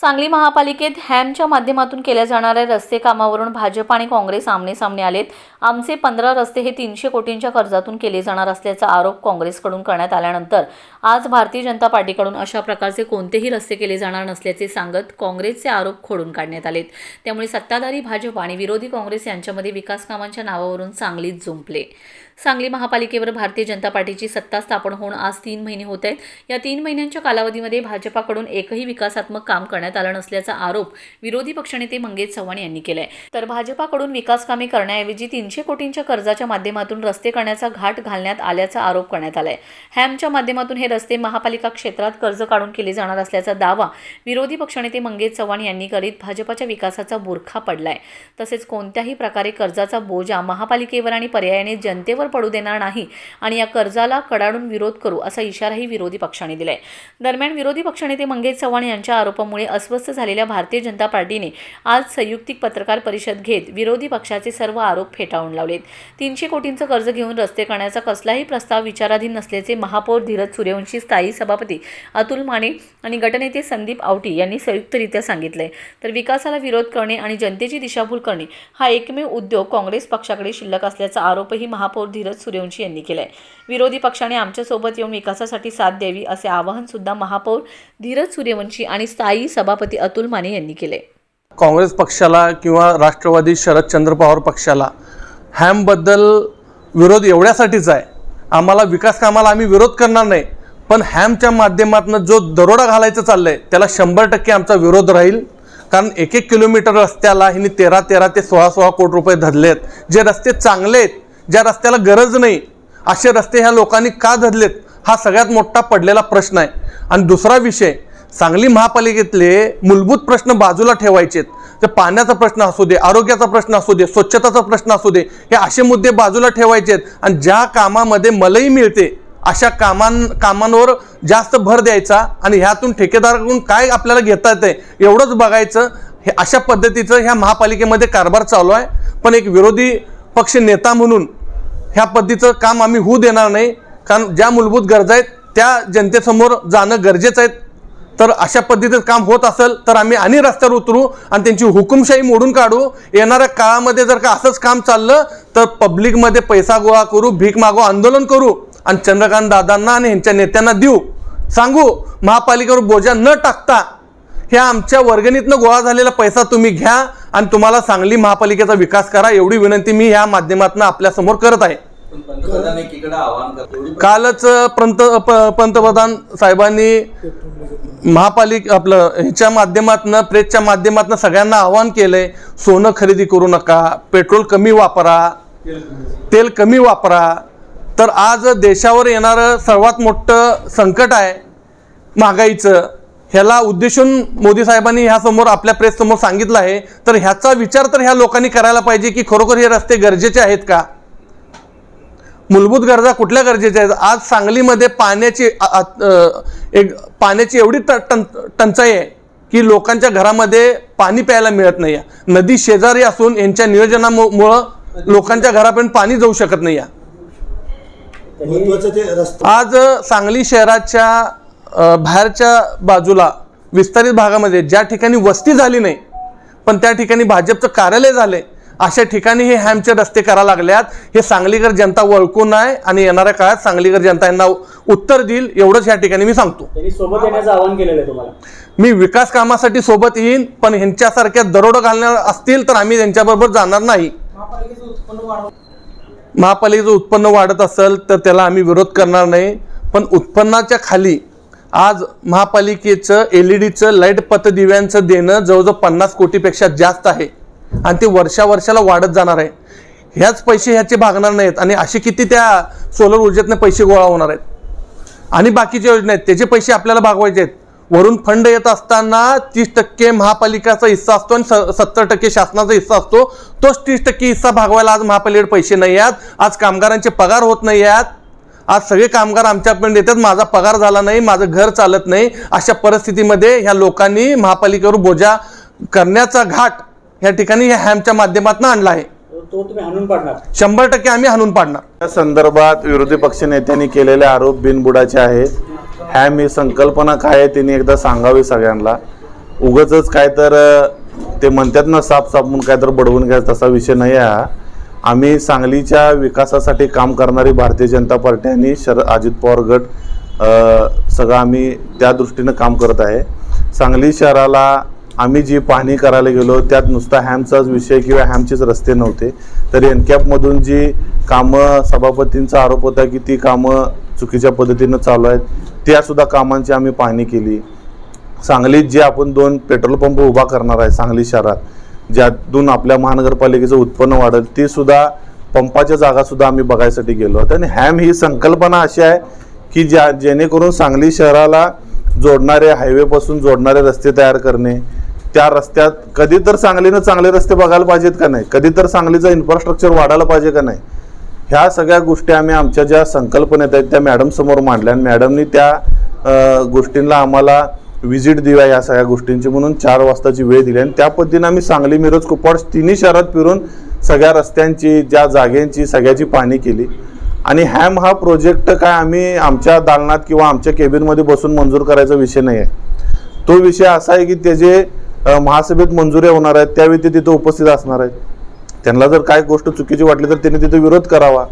सांगली महापालिकेत हॅमच्या माध्यमातून केल्या जाणाऱ्या रस्ते कामावरून भाजप आणि काँग्रेस आमने-सामने आलेत। आमचे 15 रस्ते हे 300 कोटींच्या कर्जातून केले जाणार असल्याचा आरोप काँग्रेसकडून करण्यात आल्यानंतर आज भारतीय जनता पार्टीकडून अशा प्रकारचे कोणतेही रस्ते केले जाणार नसल्याचे सांगत काँग्रेसचे आरोप खोडून काढण्यात आलेत। त्यामुळे सत्ताधारी भाजप आणि विरोधी काँग्रेस यांच्यामध्ये विकास कामांच्या नावावरून सांगलीत जुंपले। सांगली महापालिकेवर भारतीय जनता पार्टीची सत्ता स्थापन होऊन आज 3 महिने होत आहेत। या 3 महिन्यांच्या कालावधीमध्ये भाजपाकडून एकही विकासात्मक काम करण्यात आलं नसल्याचा आरोप विरोधी पक्षनेते मंगेश चव्हाण यांनी केलाय। तर भाजपाकडून विकास कामे करण्याऐवजी 300 कोटींच्या कर्जाच्या माध्यमातून रस्ते करण्याचा घाट घालण्यात आल्याचा आरोप करण्यात आलाय। हॅमच्या माध्यमातून हे रस्ते महापालिका क्षेत्रात कर्ज काढून केले जाणार असल्याचा दावा विरोधी पक्षनेते मंगेश चव्हाण यांनी करीत भाजपाच्या विकासाचा बुरखा पडलाय। तसेच कोणत्याही प्रकारे कर्जाचा बोजा महापालिकेवर आणि पर्यायाने जनतेवर पडू देणार नाही आणि या कर्जाला कडाडून विरोध करू असा इशाराही विरोधी पक्षाने दिलाय। दरम्यान विरोधी पक्षनेते मंगेश चव्हाण यांच्या आरोपामुळे अस्वस्थ झालेल्या भारतीय जनता पार्टीने आज संयुक्तिक पत्रकार परिषद घेत विरोधी पक्षाचे सर्व आरोप फेटाळून लावलेत। 300 कोटींचं कर्ज घेऊन रस्ते करण्याचा कसलाही प्रस्ताव विचाराधीन नसल्याचे महापौर धीरज सूर्यवंशी, स्थायी सभापती अतुल माने आणि गटनेते संदीप आवटी यांनी संयुक्तरित्या सांगितले। तर विकासाला विरोध करणे आणि जनतेची दिशाभूल करणे हा एकमेव उद्योग काँग्रेस पक्षाकडे शिल्लक असल्याचा आरोपही महापौर धीरज सूर्यवंशी यांनी केलाय। विरोधी पक्षाने आमच्या सोबत येऊन विकासासाठी साथ द्यावी असे आवाहन सुद्धा महापौर धीरज सूर्यवंशी आणि स्थायी सभापती अतुल माने यांनी केले। काँग्रेस पक्षाला किंवा राष्ट्रवादी शरदचंद्र पवार पक्षाला हॅमबद्दल विरोध एवढ्यासाठीच आहे, आम्हाला विकास कामाला आम्ही विरोध करणार नाही, पण हॅमच्या माध्यमातून जो दरोडा घालायचं चाललंय त्याला 100% आमचा विरोध राहील। कारण 1-1 किलोमीटर रस्त्याला हिने 13 ते 16 कोटी रुपये धरलेत। जे रस्ते चांगले आहेत, ज्या रस्त्याला गरज नाही असे रस्ते ह्या लोकांनी का धरलेत हा सगळ्यात मोठा पडलेला प्रश्न आहे। आणि दुसरा विषय, सांगली महापालिकेतले मूलभूत प्रश्न बाजूला ठेवायचेत। तर पाण्याचा प्रश्न असू दे, आरोग्याचा प्रश्न असू दे, स्वच्छताचा प्रश्न असू दे, हे असे मुद्दे बाजूला ठेवायचेत आणि ज्या कामामध्ये मलई मिळते अशा कामांवर जास्त भर द्यायचा आणि ह्यातून ठेकेदाराकडून काय आपल्याला घेता येते एवढंच बघायचं। हे अशा पद्धतीचं ह्या महापालिकेमध्ये कारभार चालू आहे। पण एक विरोधी पक्ष नेता म्हणून ह्या पद्धतीचं काम आम्ही होऊ देणार नाही, कारण ज्या मूलभूत गरजा आहेत त्या जनतेसमोर जाणं गरजेचं आहे। तर अशा पद्धतीचं काम होत असेल तर आम्ही आणि रस्त्यावर उतरू आणि त्यांची हुकुमशाही मोडून काढू। येणाऱ्या काळामध्ये जर का असंच काम चाललं तर पब्लिकमध्ये पैसा गोळा करू, भीक मागो आंदोलन करू आणि चंद्रकांत दादांना आणि ह्यांच्या नेत्यांना देऊ सांगू, महापालिकेवर बोजा न टाकता ह्या आमच्या वर्गणीतनं गोळा झालेला पैसा तुम्ही घ्या आणि तुम्हाला सांगली महापालिकेचा विकास करा, एवढी विनंती मी ह्या माध्यमातून आपल्या समोर करत आहे। कालच पंतप्रधान साहेबांनी ह्याच्या माध्यमातून, प्रेसच्या माध्यमातून सगळ्यांना आवाहन केलंय, सोनं खरेदी करू नका, पेट्रोल कमी वापरा, तेल कमी वापरा। तर आज देशावर येणारं सर्वात मोठं संकट आहे महागाईचं, ह्याला उद्देशून मोदी साहेबांनी ह्यासमोर आपल्या प्रेस समोर सांगितलं आहे। तर ह्याचा विचार तर ह्या लोकांनी करायला पाहिजे की खरोखर हे रस्ते गरजेचे आहेत का, मूलभूत गरजा कुठल्या गरजेच्या आहेत। आज सांगलीमध्ये पाण्याची एवढी टंचाई आहे की लोकांच्या घरामध्ये पाणी प्यायला मिळत नाही। नदी शेजारी असून यांच्या नियोजनामुळं लोकांच्या घरापर्यंत पाणी जाऊ शकत नाही। आज सांगली शहराच्या बाहेरच्या बाजूला विस्तारित भागामध्ये ज्या ठिकाणी वस्ती झाली नाही पण त्या ठिकाणी भाजपचं कार्यालय झाले, अशा ठिकाणी हे हॅमचे रस्ते करायला लागल्यात। हे सांगलीकर जनता ओळखून आहे आणि येणाऱ्या काळात सांगलीकर जनता यांना उत्तर देईल, एवढंच या ठिकाणी मी सांगतो। सोबत येण्याचं आवाहन केलेलं आहे तुम्हाला? मी विकास कामासाठी सोबत येईन, पण ह्यांच्यासारख्या दरोडा घालणार असतील तर आम्ही त्यांच्याबरोबर जाणार नाही। महापालिकेचं उत्पन्न वाढत असेल तर त्याला आम्ही विरोध करणार नाही, पण उत्पन्नाच्या खाली आज महापालिकेचं LED लाईट पथदिव्यांचं देणं जवळजवळ 50 कोटीपेक्षा जास्त आहे आणि ते वर्षाला वाढत जाणार आहे। ह्याच पैसे ह्याचे भागणार नाहीत आणि असे किती त्या सोलर ऊर्जेतनं पैसे गोळा होणार आहेत आणि बाकीच्या योजना आहेत त्याचे पैसे आपल्याला भागवायचे आहेत। वरून फंड येत असताना 30% महापालिकेचा हिस्सा असतो आणि 70% शासनाचा हिस्सा असतो। तोच 30% हिस्सा भागवायला आज महापालिकेकडे पैसे नाही आहेत। आज कामगारांचे पगार होत नाही आहेत। आज सगळे कामगार आमच्यापर्यंत येतात, माझा पगार झाला नाही, माझं घर चालत नाही। अशा परिस्थितीमध्ये ह्या लोकांनी महापालिकेवर बोजा करण्याचा घाट या ठिकाणी ह्या हॅमच्या माध्यमातून आणला आहे। तो तुम्ही हाणून पाडणार? 100% आम्ही हाणून पाडणार। या संदर्भात विरोधी पक्ष नेत्यांनी केलेले आरोप बिनबुडाचे आहेत। हॅम ही संकल्पना काय आहे त्यांनी एकदा सांगावी सगळ्यांना। उगाचच काय तर ते म्हणतात ना साप म्हणून काय तर बडवून घ्यायचा तसा विषय नाही आहे हा. आम्ही सांगलीच्या विकासासाठी काम करणारी भारतीय जनता पार्टी आणि अजित पवार गट सगळं आम्ही त्या दृष्टीनं काम करत आहे. सांगली शहराला आम्ही जी पाहणी करायला गेलो त्यात नुसता हॅमचाच विषय किंवा हॅमचेच रस्ते नव्हते, तर एनकॅपमधून जी कामं सभापतींचा आरोप होता की ती कामं चुकीच्या पद्धतीनं चालू आहेत, त्यासुद्धा कामांची आम्ही पाहणी केली. सांगलीत जे आपण 2 पेट्रोल पंप उभा करणार आहे सांगली शहरात, ज्यातून आपल्या महानगरपालिकेचं उत्पन्न वाढेल, ते सुद्धा पंपाच्या जागासुद्धा आम्ही बघायसाठी गेलो होतो. आणि हॅम ही संकल्पना अशी आहे की जेणेकरून सांगली शहराला जोडणारे हायवेपासून जोडणारे रस्ते तयार करणे, त्या रस्त्यात कधी तर सांगलीनं चांगले रस्ते बघायला पाहिजेत का नाही, कधी तर सांगलीचं इन्फ्रास्ट्रक्चर वाढायला पाहिजे का नाही, ह्या सगळ्या गोष्टी आम्ही आमच्या ज्या संकल्पनेत आहेत त्या मॅडमसमोर मांडल्या. आणि मॅडमनी त्या गोष्टींना आम्हाला व्हिजिट दिव्या या सगळ्या गोष्टींची म्हणून 4 वाजताची वेळ दिली. आणि त्या पद्धतीनं आम्ही सांगली, मिरज, कुपवाड तिन्ही शहरात फिरून सगळ्या रस्त्यांची, ज्या जागेंची सगळ्याची पाहणी केली. आणि हॅम हा प्रोजेक्ट काय आम्ही आमच्या दालनात किंवा आमच्या केबिनमध्ये बसून मंजूर करायचा विषय नाही आहे. तो विषय असा आहे की त्याचे महासभेत मंजुरी होणार आहेत, त्यावेळी ते तिथे उपस्थित असणार आहेत. त्यांना जर काय गोष्ट चुकीची वाटली तर त्यांनी तिथे विरोध करावा.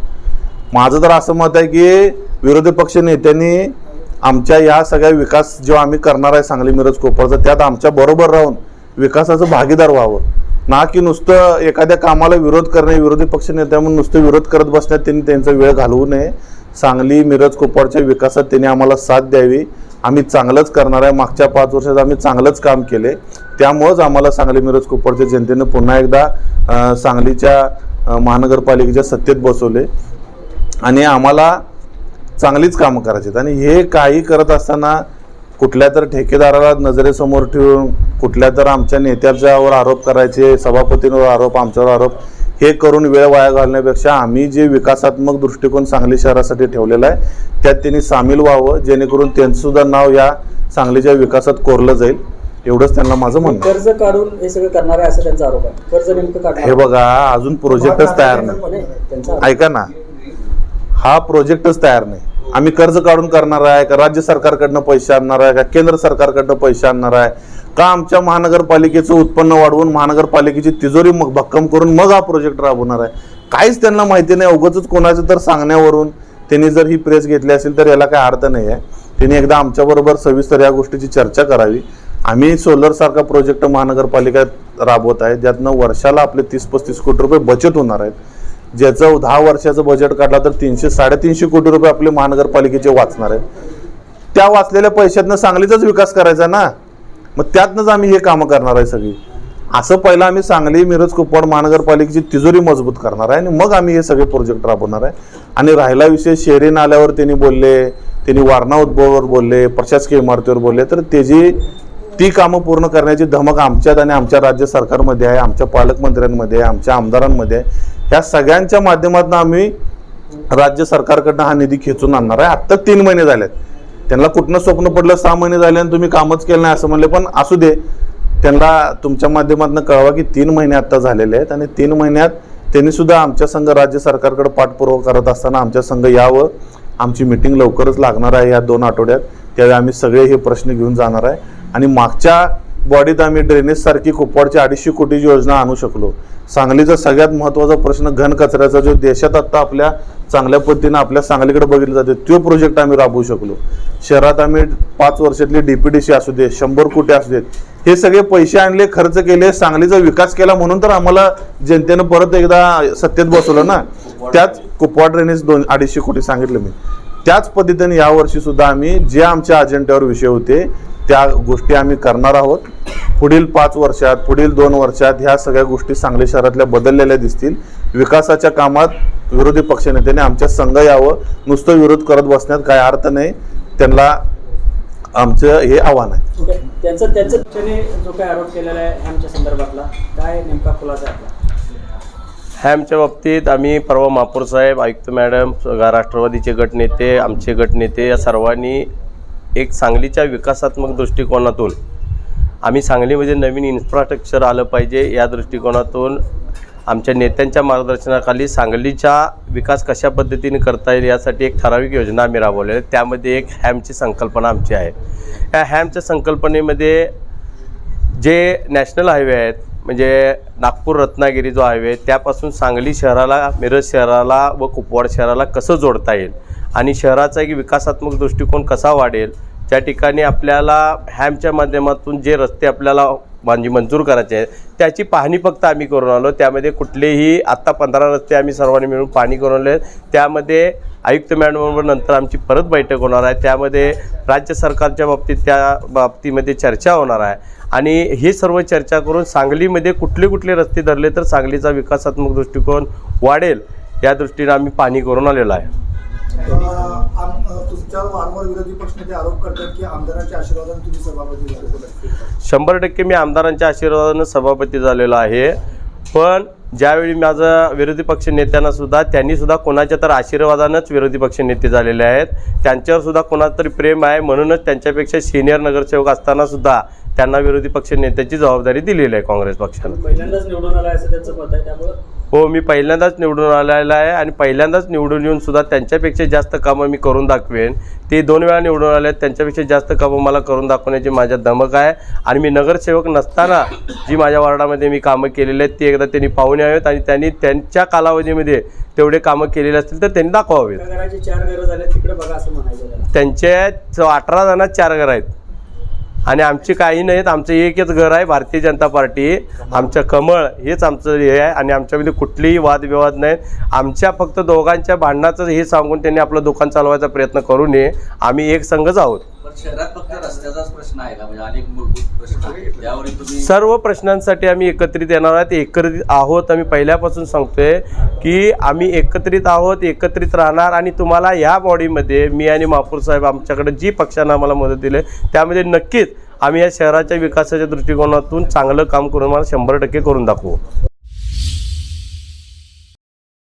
माझं तर असं मत आहे की विरोधी पक्ष नेत्यांनी आमच्या या सगळ्या विकास जेव्हा आम्ही करणार आहे सांगली, मिरज, कोपरचा, त्यात आमच्या बरोबर राहून विकासाचं भागीदार व्हावं, ना की नुसतं एखाद्या कामाला विरोध करणे, विरोधी पक्ष नेत्या म्हणून नुसतं विरोध करत बसण्यात त्यांनी त्यांचा वेळ घालवू नये. सांगली, मिरज, कोपरच्या विकासात त्यांनी आम्हाला साथ द्यावी. आम्ही चांगलंच करणार आहे. मागच्या 5 वर्षात आम्ही चांगलंच काम केले, त्यामुळंच आम्हाला सांगली, मिरज, कोपरच्या जनतेनं पुन्हा एकदा सांगलीच्या महानगरपालिकेच्या सत्तेत बसवले आणि आम्हाला चांगलीच कामं करायची. आणि हे काही करत असताना कुठल्या तर ठेकेदाराला नजरेसमोर ठेवून कुठल्या तर आमच्या नेत्याच्यावर आरोप करायचे, सभापतींवर आरोप, आमच्यावर आरोप, हे करून वेळ वाया घालण्यापेक्षा आम्ही जे विकासात्मक दृष्टिकोन सांगली शहरासाठी ठेवलेला आहे त्यात त्यांनी सामील व्हावं, जेणेकरून त्यांचंसुद्धा नाव या सांगलीच्या विकासात कोरलं जाईल. एवढंच त्यांना माझं म्हणणं. कर्ज काढून हे सगळं करणार आहे असं त्यांचा आरोप आहे. कर्ज नेमकं काढणार हे बघा, अजून प्रोजेक्टच तयार नाही. त्यांचा ऐका ना, हा प्रोजेक्टच तयार नाही. आम्ही कर्ज काढून करणार आहे का, राज्य सरकारकडनं पैसे आणणार आहे का, केंद्र सरकारकडनं पैसे आणणार आहे का, आमच्या महानगरपालिकेचं उत्पन्न वाढवून महानगरपालिकेची तिजोरी मग भक्कम करून मग हा प्रोजेक्ट राबवणार आहे, काहीच त्यांना माहिती नाही. उगाचच कोणाचं तर सांगण्यावरून त्यांनी जर ही प्रेस घेतली असेल तर याला काय अर्थ नाही आहे. त्यांनी एकदा आमच्याबरोबर सविस्तर या गोष्टीची चर्चा करावी. आम्ही सोलरसारखा प्रोजेक्ट महानगरपालिकेत राबवत आहे, ज्यातनं वर्षाला आपले 30-35 कोटी रुपये बचत होणार आहेत, ज्याचं 10 वर्षाचं बजेट काढला तर 300-350 कोटी रुपये आपले महानगरपालिकेचे वाचणार आहेत. त्या वाचलेल्या पैशातनं सांगलीचाच विकास करायचा ना, मग त्यातनंच आम्ही हे कामं करणार आहे सगळी. असं पहिलं आम्ही सांगली, मिरज, कुपवाड महानगरपालिकेची तिजोरी मजबूत करणार आहे आणि मग आम्ही हे सगळे प्रोजेक्ट राबवणार आहे. आणि राहिला विषय शहरी नाल्यावर त्यांनी बोलले, त्यांनी वारणा उद्भवावर बोलले, प्रशासकीय इमारतीवर बोलले, तर ती कामं पूर्ण करण्याची धमक आमच्यात आणि आमच्या राज्य सरकारमध्ये आहे, आमच्या पालकमंत्र्यांमध्ये आहे, आमच्या आमदारांमध्ये आहे. ह्या सगळ्यांच्या माध्यमातून आम्ही राज्य सरकारकडनं हा निधी खेचून आणणार आहे. आत्ता 3 महिने झालेत. त्यांना कुठनं स्वप्न पडलं 6 महिने झाले आणि तुम्ही कामच केलं नाही असं म्हणले, पण असू दे, त्यांना तुमच्या माध्यमातून कळवा की 3 महिने आत्ता झालेले आहेत आणि 3 महिन्यात त्यांनी सुद्धा आमच्या संघ राज्य सरकारकडे पाठपुरावा करत असताना आमच्या संघ यावं. आमची मिटिंग लवकरच लागणार आहे या 2 आठवड्यात, त्यावेळी आम्ही सगळे हे प्रश्न घेऊन जाणार आहे. आणि मागच्या बॉडीत आम्ही ड्रेनेजसारखी कुपवाडची 250 कोटीची योजना आणू शकलो. सांगलीचा सगळ्यात महत्त्वाचा प्रश्न घन कचऱ्याचा, जो देशात आत्ता आपल्या चांगल्या पद्धतीनं आपल्या सांगलीकडे बघितलं जाते, तो प्रोजेक्ट आम्ही राबवू शकलो. शहरात आम्ही 5 वर्षातली DPDC असू दे, 100 कोटी असू देत, हे सगळे पैसे आणले, खर्च केले, सांगलीचा विकास केला, म्हणून तर आम्हाला जनतेनं परत एकदा सत्तेत बसवलं ना. त्याच कुपवाड ड्रेनेज 250 कोटी सांगितलं मी. त्याच पद्धतीने यावर्षी सुद्धा आम्ही जे आमच्या अजेंड्यावर विषय होते त्या गोष्टी आम्ही करणार आहोत. पुढील 5 वर्षात, पुढील 2 वर्षात ह्या सगळ्या गोष्टी सांगली शहरातल्या बदललेल्या दिसतील. विकासाच्या कामात विरोधी पक्षनेत्याने आमच्या संघ यावं. नुसतं विरोध करत बसण्यात काय अर्थ नाही. त्यांना आमचं हे आव्हान आहे. त्यांचं जो काय आरोप केलेला आहे हॅमच्या संदर्भातला, काय नेमका खुलासा आहे? हॅमच्या बाबतीत आम्ही परवा महापौर साहेब, आयुक्त मॅडम, राष्ट्रवादीचे गटनेते, आमचे गटनेते या सर्वांनी एक सांगलीच्या विकासात्मक दृष्टिकोनातून आम्ही सांगलीमध्ये नवीन इन्फ्रास्ट्रक्चर आलं पाहिजे या दृष्टिकोनातून आमच्या नेत्यांच्या मार्गदर्शनाखाली सांगलीचा विकास कशा पद्धतीने करता येईल यासाठी एक ठराविक योजना आम्ही राबवलेली आहे. त्यामध्ये एक हॅमची संकल्पना आमची आहे. या हॅमच्या संकल्पनेमध्ये जे नॅशनल हायवे आहेत म्हणजे नागपूर रत्नागिरी जो हायवे त्यापासून सांगली शहराला, मिरज शहराला व कुपवाड शहराला कसं जोडता येईल आणि शहराचा एक विकासात्मक दृष्टिकोन कसा वाढेल, त्या ठिकाणी आपल्याला हॅमच्या माध्यमातून जे रस्ते आपल्याला मंजूर करायचे आहेत त्याची पाहणी फक्त आम्ही करून आलो. त्यामध्ये कुठलेही आत्ता 15 रस्ते आम्ही सर्वांनी मिळून पाहणी करून आले. त्यामध्ये आयुक्त मॅडमबरोबर नंतर आमची परत बैठक होणार आहे. त्यामध्ये राज्य सरकारच्या बाबतीमध्ये चर्चा होणार आहे आणि हे सर्व चर्चा करून सांगलीमध्ये कुठले रस्ते धरले तर सांगलीचा विकासात्मक दृष्टिकोन वाढेल या दृष्टीने आम्ही पाहणी करून आलेलो आहे. तुमच्या वारंवार विरोधी पक्षनेते आरोप करतात की आमदारांच्या आशीर्वादाने तुम्ही सभापती झाले. 100% मी आमदारांच्या आशीर्वादानं सभापती झालेलो आहे. पण ज्यावेळी माझं विरोधी पक्ष नेत्यांना सुद्धा त्यांनी सुद्धा कोणाच्या तर आशीर्वादानंच विरोधी पक्ष नेते झालेले आहेत. त्यांच्यावर सुद्धा कोणाचं तरी प्रेम आहे म्हणूनच त्यांच्यापेक्षा सिनियर नगरसेवक असताना सुद्धा त्यांना विरोधी पक्ष नेत्याची जबाबदारी दिलेली आहे काँग्रेस पक्षानं. पहिल्यांदाच निवडून आला असं त्यांचं मत आहे, त्यामुळे हो, मी पहिल्यांदाच निवडून आलेला आहे आणि पहिल्यांदाच निवडून येऊन सुद्धा त्यांच्यापेक्षा जास्त कामं मी करून दाखवेन. ते 2 वेळा निवडून आले, त्यांच्यापेक्षा जास्त कामं मला करून दाखवण्याची माझ्या धमक आहे. आणि मी नगरसेवक नसताना जी माझ्या वार्डामध्ये मी कामं केलेली आहेत ती एकदा त्यांनी पाहून यावेत आणि त्यांनी त्यांच्या कालावधीमध्ये तेवढे कामं केलेले असतील तर त्यांनी दाखवावेत. घराची 4 घरं झाले तिकडे बघा असं म्हणायचं त्याला. त्यांचे 18 जणांत 4 घरं आहेत आणि आमची काही नाहीत. आमचं एकच घर आहे, भारतीय जनता पार्टी. आमचं कमळ हेच आमचं हे आहे आणि आमच्यामध्ये कुठलेही वादविवाद नाहीत. आमच्या फक्त दोघांच्या भांडणाचं हे सांगून त्यांनी आपलं दुकान चालवायचा प्रयत्न करू नये. आम्ही एक संघच आहोत. शहरात फक्त रस्त्याचाच प्रश्न आहे का, म्हणजे अनेक मूलभूत प्रश्न आहेत त्यावर तुम्ही सर्व प्रश्नांसाठी आम्ही एकत्रित येणार आहोत. एकत्रित आहोत. आम्ही पहिल्यापासून सांगतोय की आम्ही एकत्रित आहोत, एकत्रित राहणार आणि तुम्हाला ह्या बॉडीमध्ये मी आणि महापौर साहेब आमच्याकडे जी पक्षानं आम्हाला मदत दिली त्यामध्ये नक्कीच आम्ही या शहराच्या विकासाच्या दृष्टिकोनातून चांगलं काम करून मला 100% करून दाखवू.